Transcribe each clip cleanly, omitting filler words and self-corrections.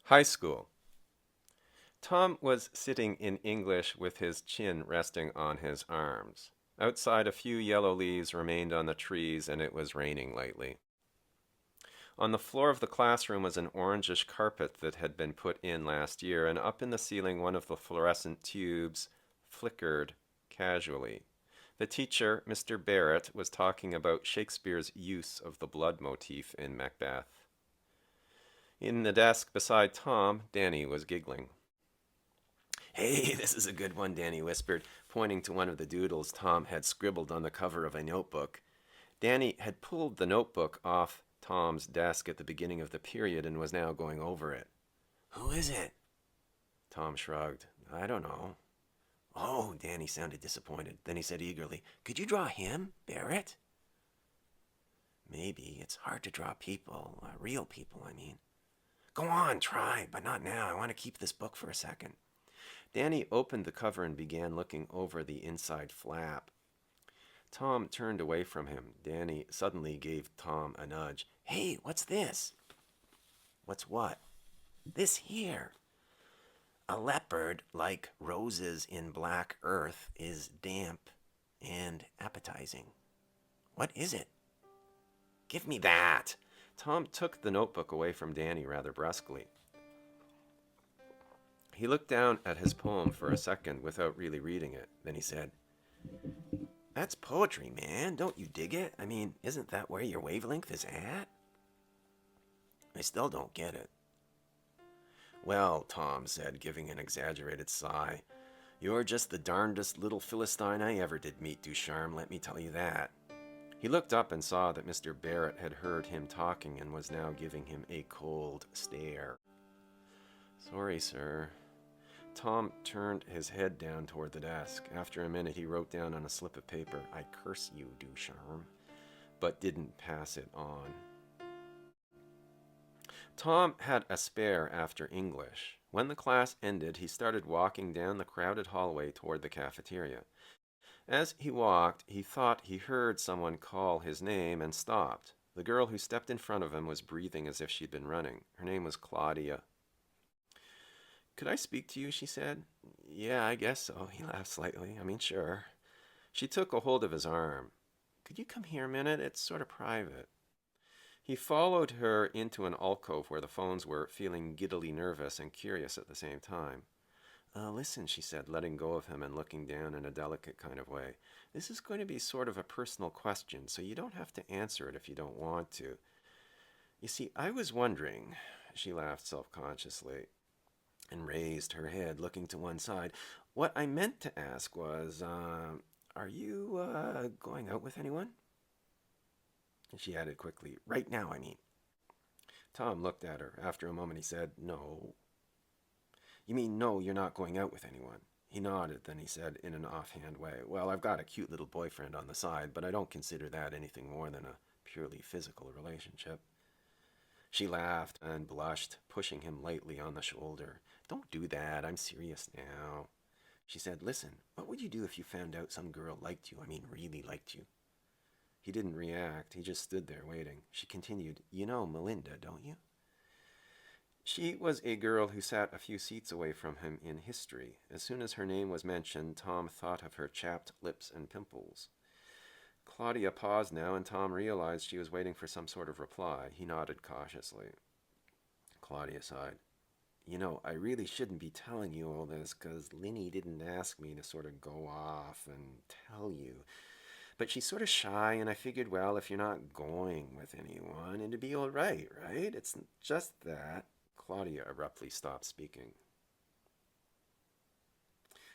High school. Tom was sitting in English with his chin resting on his arms. Outside, a few yellow leaves remained on the trees, and it was raining lightly. On the floor of the classroom was an orangish carpet that had been put in last year, and up in the ceiling, one of the fluorescent tubes flickered casually. The teacher, Mr. Barrett, was talking about Shakespeare's use of the blood motif in Macbeth. In the desk beside Tom, Danny was giggling. "Hey, this is a good one," Danny whispered, pointing to one of the doodles Tom had scribbled on the cover of a notebook. Danny had pulled the notebook off Tom's desk at the beginning of the period and was now going over it. "Who is it?" Tom shrugged. "I don't know." "Oh," Danny sounded disappointed. Then he said eagerly, "Could you draw him, Barrett?" "Maybe. It's hard to draw people, real people, I mean." "Go on, try, but not now. I want to keep this book for a second." Danny opened the cover and began looking over the inside flap. Tom turned away from him. Danny suddenly gave Tom a nudge. "Hey, what's this?" "What's what?" "This here. A leopard, like roses in black earth, is damp and appetizing. What is it?" "Give me that." Tom took the notebook away from Danny rather brusquely. He looked down at his poem for a second without really reading it. Then he said, "That's poetry, man. Don't you dig it? I mean, isn't that where your wavelength is at?" "I still don't get it." "Well," Tom said, giving an exaggerated sigh, "you're just the darndest little Philistine I ever did meet, Ducharme, let me tell you that." He looked up and saw that Mr. Barrett had heard him talking and was now giving him a cold stare. "Sorry, sir." Tom turned his head down toward the desk. After a minute, he wrote down on a slip of paper, "I curse you, Ducharme," but didn't pass it on. Tom had a spare after English. When the class ended, he started walking down the crowded hallway toward the cafeteria. As he walked, he thought he heard someone call his name and stopped. The girl who stepped in front of him was breathing as if she'd been running. Her name was Claudia. "Could I speak to you?" she said. "Yeah, I guess so." He laughed slightly. "I mean, sure." She took a hold of his arm. "Could you come here a minute? It's sort of private." He followed her into an alcove where the phones were, feeling giddily nervous and curious at the same time. Listen," she said, letting go of him and looking down in a delicate kind of way. "This is going to be sort of a personal question, so you don't have to answer it if you don't want to. You see, I was wondering," she laughed self-consciously and raised her head, looking to one side. "What I meant to ask was, are you, going out with anyone?" And she added quickly, "Right now, I mean." Tom looked at her. After a moment, he said, "No." "You mean, no, you're not going out with anyone?" He nodded, then he said in an offhand way, "Well, I've got a cute little boyfriend on the side, but I don't consider that anything more than a purely physical relationship." She laughed and blushed, pushing him lightly on the shoulder. "Don't do that. I'm serious now." She said, "Listen, what would you do if you found out some girl liked you? I mean, really liked you?" He didn't react. He just stood there waiting. She continued, "You know Melinda, don't you?" She was a girl who sat a few seats away from him in history. As soon as her name was mentioned, Tom thought of her chapped lips and pimples. Claudia paused now, and Tom realized she was waiting for some sort of reply. He nodded cautiously. Claudia sighed. "You know, I really shouldn't be telling you all this, 'cause Linny didn't ask me to sort of go off and tell you. But she's sort of shy, and I figured, well, if you're not going with anyone, it'd be all right, right? It's just that." Claudia abruptly stopped speaking.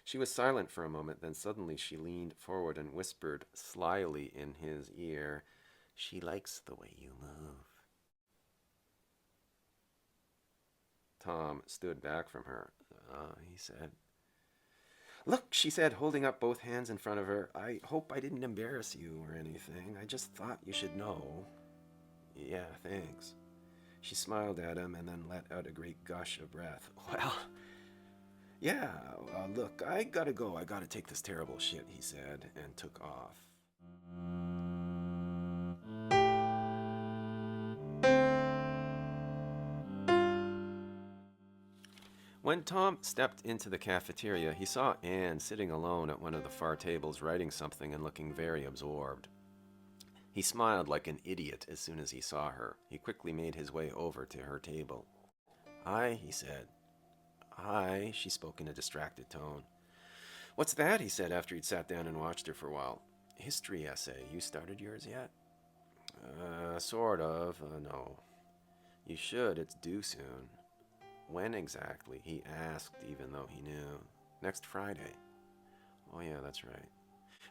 She was silent for a moment, then suddenly she leaned forward and whispered slyly in his ear, "She likes the way you move." Tom stood back from her. He said. "Look," she said, holding up both hands in front of her, "I hope I didn't embarrass you or anything. I just thought you should know." "Yeah, thanks." She smiled at him and then let out a great gush of breath. "Well, yeah, look, I gotta go. I gotta take this terrible shit," he said, and took off. When Tom stepped into the cafeteria, he saw Anne sitting alone at one of the far tables writing something and looking very absorbed. He smiled like an idiot as soon as he saw her. He quickly made his way over to her table. "Hi," he said. "Hi," she spoke in a distracted tone. "What's that?" he said after he'd sat down and watched her for a while. "History essay. You started yours yet?" Sort of. No. You should. It's due soon." "When exactly?" he asked, even though he knew. "Next Friday." "Oh, yeah, that's right."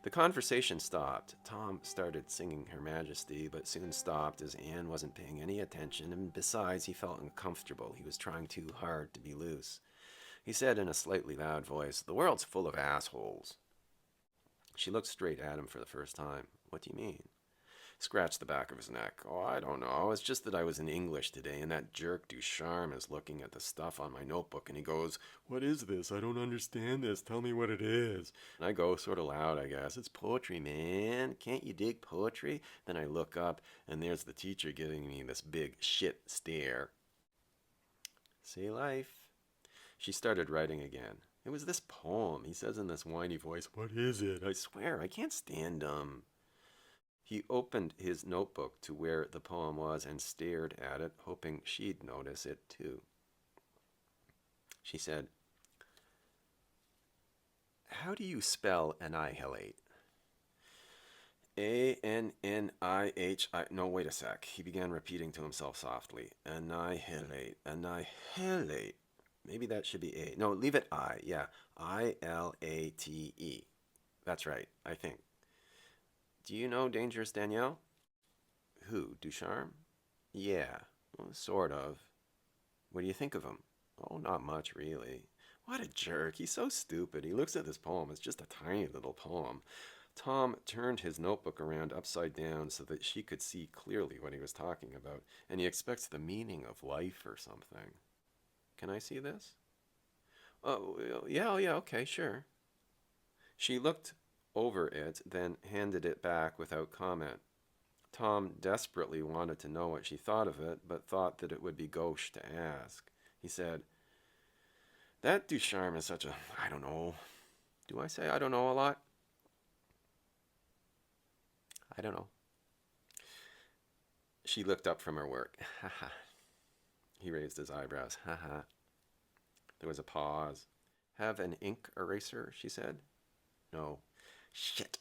The conversation stopped. Tom started singing Her Majesty, but soon stopped as Anne wasn't paying any attention, and besides, he felt uncomfortable. He was trying too hard to be loose. He said in a slightly loud voice, "The world's full of assholes." She looked straight at him for the first time. "What do you mean?" Scratched the back of his neck. "Oh, I don't know. It's just that I was in English today, and that jerk Ducharme is looking at the stuff on my notebook, and he goes, 'What is this? I don't understand this. Tell me what it is.' And I go sort of loud, I guess, 'It's poetry, man. Can't you dig poetry?' Then I look up, and there's the teacher giving me this big shit stare." "Say life." She started writing again. "It was this poem," he says in this whiny voice. "What is it? I swear, I can't stand 'em." He opened his notebook to where the poem was and stared at it, hoping she'd notice it too. She said, "How do you spell annihilate?" "Annihilate. No, wait a sec." He began repeating to himself softly. "Annihilate. Annihilate. Maybe that should be A. No, leave it I. Yeah. Ilate. That's right, I think. Do you know Dangerous Danielle?" "Who, Ducharme?" "Yeah, well, sort of." "What do you think of him?" "Oh, not much, really." What a jerk. He's so stupid. He looks at this poem. It's just a tiny little poem. Tom turned his notebook around upside down so that she could see clearly what he was talking about, and he expects the meaning of life or something. "Can I see this?" "Oh, yeah, okay, sure." She looked over it, then handed it back without comment. Tom desperately wanted to know what she thought of it, but thought that it would be gauche to ask. He said, "That Ducharme is such a, I don't know. Do I say I don't know a lot?" "I don't know." She looked up from her work. "Ha ha." He raised his eyebrows. "Ha ha." There was a pause. "Have an ink eraser?" she said. "No." "Shit."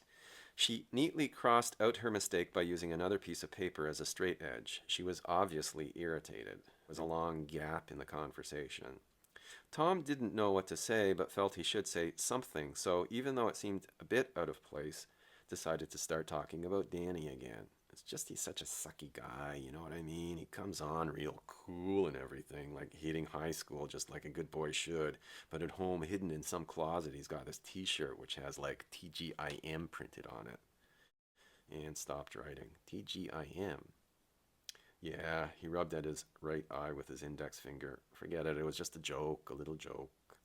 She neatly crossed out her mistake by using another piece of paper as a straight edge. She was obviously irritated. There was a long gap in the conversation. Tom didn't know what to say, but felt he should say something, so even though it seemed a bit out of place, decided to start talking about Danny again. It's just he's such a sucky guy, you know what I mean? He comes on real cool and everything, like hating high school just like a good boy should. But at home, hidden in some closet, he's got this t-shirt which has like TGIM printed on it. And stopped writing. TGIM. Yeah, he rubbed at his right eye with his index finger. "Forget it, it was just a joke, a little joke."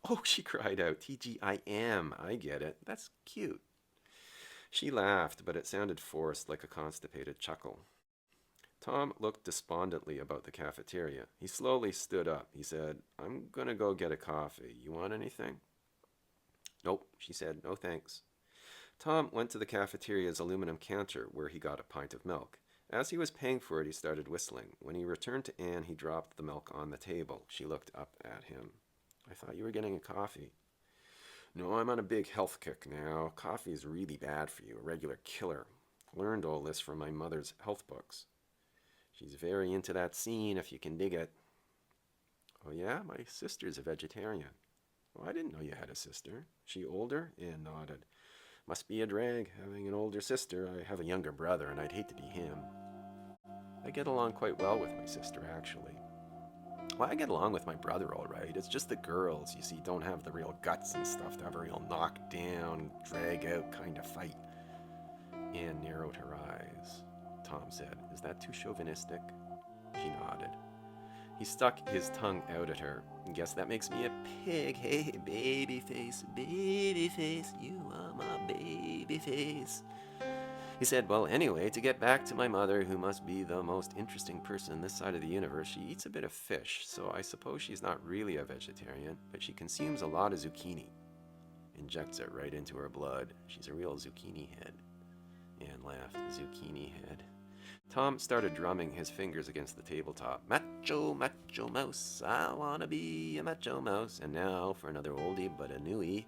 "Oh," she cried out, "TGIM, I get it. That's cute." She laughed, but it sounded forced, like a constipated chuckle. Tom looked despondently about the cafeteria. He slowly stood up. He said, "I'm gonna go get a coffee. You want anything?" "Nope," she said. "No thanks." Tom went to the cafeteria's aluminum counter, where he got a pint of milk. As he was paying for it, he started whistling. When he returned to Anne, he dropped the milk on the table. She looked up at him. "I thought you were getting a coffee." "No, I'm on a big health kick now. Coffee is really bad for you, a regular killer. Learned all this from my mother's health books." "She's very into that scene, if you can dig it." "Oh, yeah? My sister's a vegetarian." "Oh, I didn't know you had a sister. She older?" Anne nodded. "Must be a drag, having an older sister. I have a younger brother, and I'd hate to be him." "I get along quite well with my sister, actually." "Well, I get along with my brother all right. It's just the girls, you see, don't have the real guts and stuff to have a real knock-down, drag-out kind of fight." Anne narrowed her eyes. Tom said, "Is that too chauvinistic?" She nodded. He stuck his tongue out at her. "Guess that makes me a pig. Hey, baby face, you are my baby face." He said, well, anyway, to get back to my mother, who must be the most interesting person this side of the universe, she eats a bit of fish, so I suppose she's not really a vegetarian, but she consumes a lot of zucchini. Injects it right into her blood. She's a real zucchini head. Anne laughed. Zucchini head. Tom started drumming his fingers against the tabletop. Macho, macho mouse, I wanna be a macho mouse. And now for another oldie but a newie.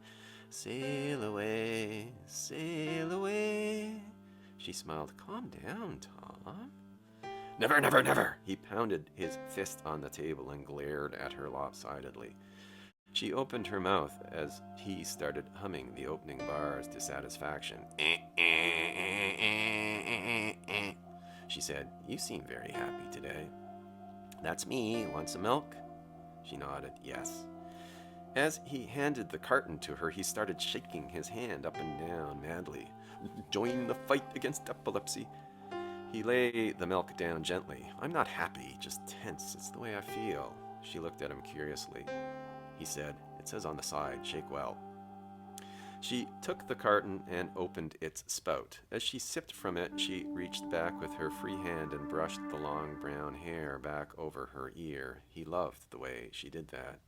Sail away, sail away. She smiled. Calm down, Tom. Never, never, never! He pounded his fist on the table and glared at her lopsidedly. She opened her mouth as he started humming the opening bars to satisfaction. She said, you seem very happy today. That's me. Want some milk? She nodded, yes. As he handed the carton to her, he started shaking his hand up and down madly. Join the fight against epilepsy. He lay the milk down gently. I'm not happy, just tense. It's the way I feel. She looked at him curiously. He said, it says on the side, shake well. She took the carton and opened its spout. As she sipped from it, she reached back with her free hand and brushed the long brown hair back over her ear. He loved the way she did that.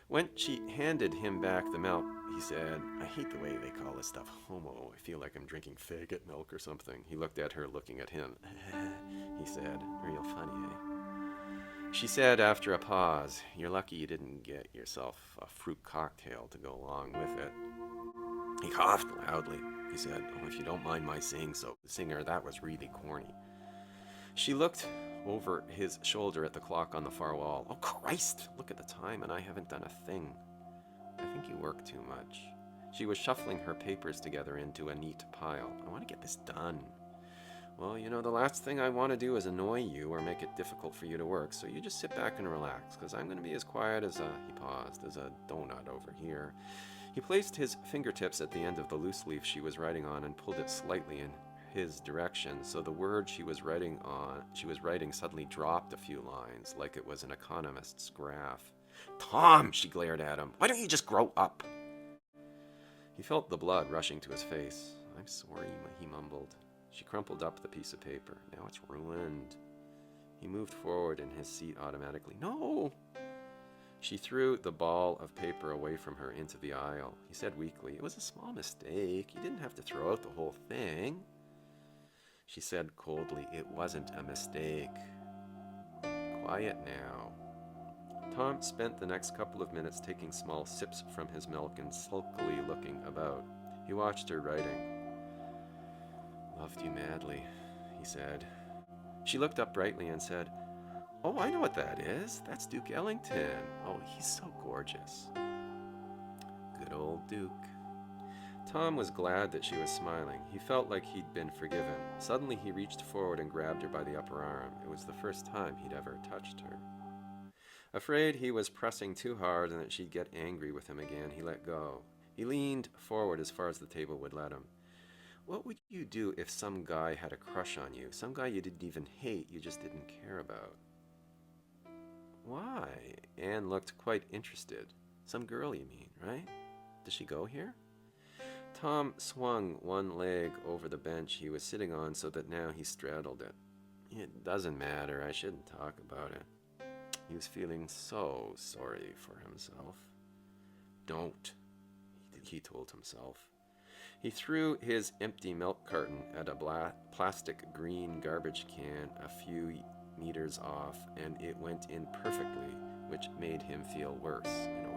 When she handed him back the milk, he said, I hate the way they call this stuff homo. I feel like I'm drinking faggot milk or something. He looked at her, looking at him. He said, real funny, eh? She said after a pause, you're lucky you didn't get yourself a fruit cocktail to go along with it. He coughed loudly. He said, oh, if you don't mind my saying so, singer, that was really corny. She looked over his shoulder at the clock on the far wall. Oh, Christ, look at the time and I haven't done a thing. I think you work too much. She was shuffling her papers together into a neat pile. I want to get this done. Well, you know, the last thing I want to do is annoy you or make it difficult for you to work, so you just sit back and relax, because I'm going to be as quiet as he paused, as a donut over here. He placed his fingertips at the end of the loose leaf she was writing on and pulled it slightly in his direction, so the word she was writing suddenly dropped a few lines, like it was an economist's graph. Tom, she glared at him, why don't you just grow up? He felt the blood rushing to his face. I'm sorry, he mumbled. She crumpled up the piece of paper. Now it's ruined. He moved forward in his seat automatically. No! She threw the ball of paper away from her into the aisle. He said weakly, it was a small mistake. You didn't have to throw out the whole thing. She said coldly, it wasn't a mistake. Quiet now. Tom spent the next couple of minutes taking small sips from his milk and sulkily looking about. He watched her writing. Loved you madly, he said. She looked up brightly and said, oh, I know what that is. That's Duke Ellington. Oh, he's so gorgeous. Good old Duke. Tom was glad that she was smiling. He felt like he'd been forgiven. Suddenly he reached forward and grabbed her by the upper arm. It was the first time he'd ever touched her. Afraid he was pressing too hard and that she'd get angry with him again, he let go. He leaned forward as far as the table would let him. What would you do if some guy had a crush on you? Some guy you didn't even hate, you just didn't care about. Why? Anne looked quite interested. Some girl, you mean, right? Does she go here? Tom swung one leg over the bench he was sitting on so that now he straddled it. It doesn't matter. I shouldn't talk about it. He was feeling so sorry for himself. Don't, he told himself. He threw his empty milk carton at a plastic green garbage can a few meters off, and it went in perfectly, which made him feel worse in a